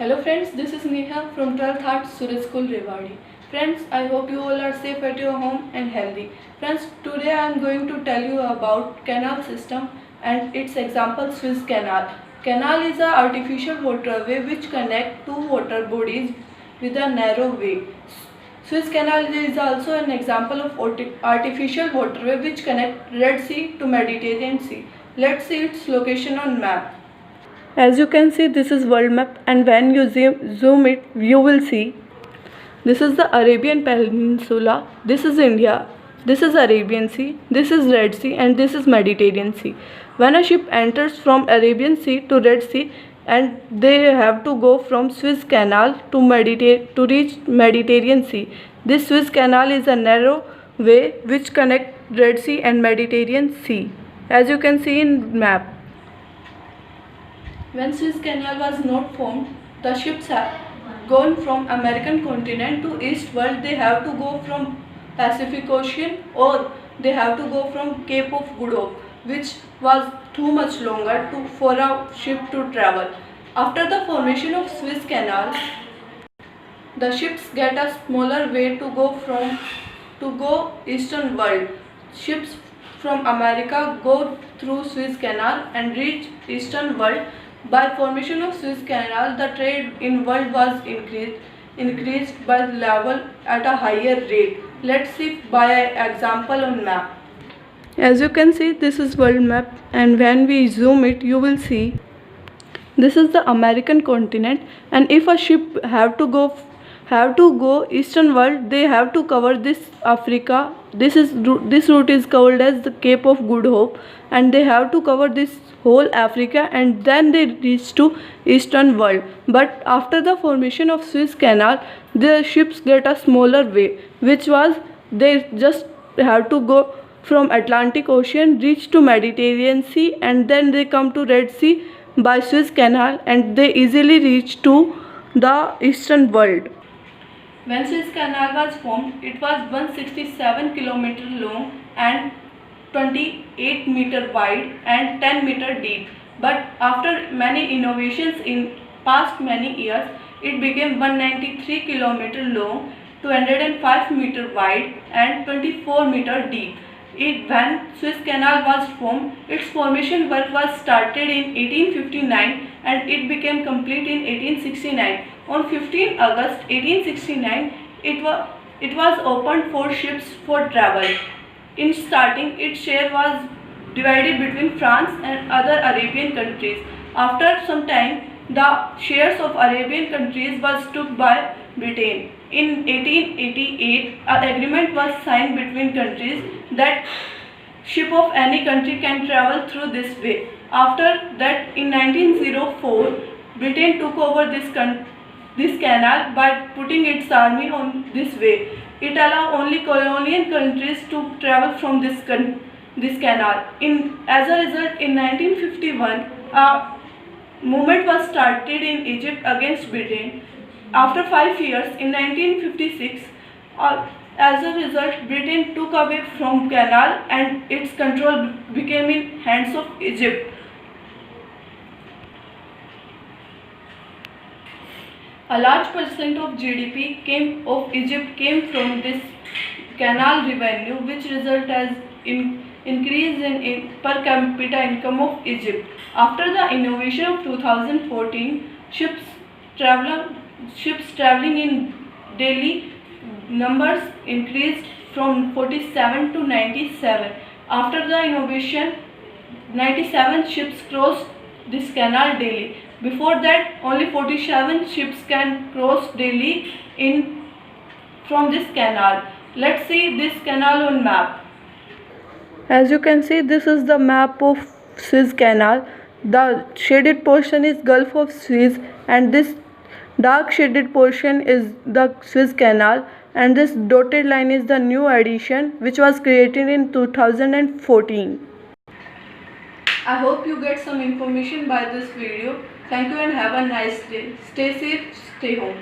Hello friends, this is Neha from 12th Art Suraj School Rewari. Friends, I hope you all are safe at your home and healthy. Friends, today I am going to tell you about canal system and its example Suez Canal. Canal is an artificial waterway which connect two water bodies with a narrow way. Suez Canal is also an example of artificial waterway which connect Red Sea to Mediterranean Sea. Let's see its location on map. As you can see, this is world map, and when you zoom it, you will see this is the Arabian Peninsula, this is India, this is Arabian Sea, this is Red Sea, and this is Mediterranean Sea. When a ship enters from Arabian Sea to Red Sea, and they have to go from Suez Canal to reach Mediterranean Sea. This Suez Canal is a narrow way which connect Red Sea and Mediterranean Sea, as you can see in map. When Suez Canal was not formed, the ships have gone from American continent to East world. They have to go from Pacific Ocean, or they have to go from Cape of Good Hope, which was too much longer for a ship to travel. After the formation of Suez Canal, the ships get a smaller way to go Eastern world. Ships from America go through Suez Canal and reach Eastern world. By formation of Suez Canal, the trade in world was increased by level at a higher rate. Let's see by example on map. As you can see, this is world map, and when we zoom it, you will see this is the American continent, and if a ship have to go eastern world, they have to cover this Africa. This route is called as the Cape of Good Hope, and they have to cover this whole Africa, and then they reach to eastern world. But after the formation of Suez Canal, the ships get a smaller way, which was they just have to go from Atlantic Ocean, reach to Mediterranean Sea, and then they come to Red Sea by Suez Canal, and they easily reach to the eastern world. When Suez Canal was formed, it was 167 km long and 28-meter wide and 10-meter deep. But after many innovations in past many years, it became 193 km long, 205-meter wide and 24-meter deep. When Suez Canal was formed, its formation work was started in 1859 and it became complete in 1869. On 15 August 1869, it was opened for ships for travel. In starting, its share was divided between France and other Arabian countries. After some time, the shares of Arabian countries was took by Britain. In 1888, an agreement was signed between countries that ship of any country can travel through this way. After that, in 1904, Britain took over this canal by putting its army on this way. It allowed only colonial countries to travel from this canal. As a result, in 1951, a movement was started in Egypt against Britain. After 5 years, in 1956, as a result, Britain took away from canal and its control became in hands of Egypt. A large percent of GDP of Egypt came from this canal revenue, which resulted as increase in per capita income of Egypt. After the innovation of 2014, ships traveling in Delhi numbers increased from 47 to 97. After the innovation, 97 ships crossed this canal daily. Before that, only 47 ships can cross daily from this canal. Let's see this canal on map. As you can see, this is the map of Suez Canal. The shaded portion is Gulf of Suez, and this dark shaded portion is the Suez Canal, and this dotted line is the new addition which was created in 2014. I hope you get some information by this video. Thank you and have a nice day. Stay safe, stay home.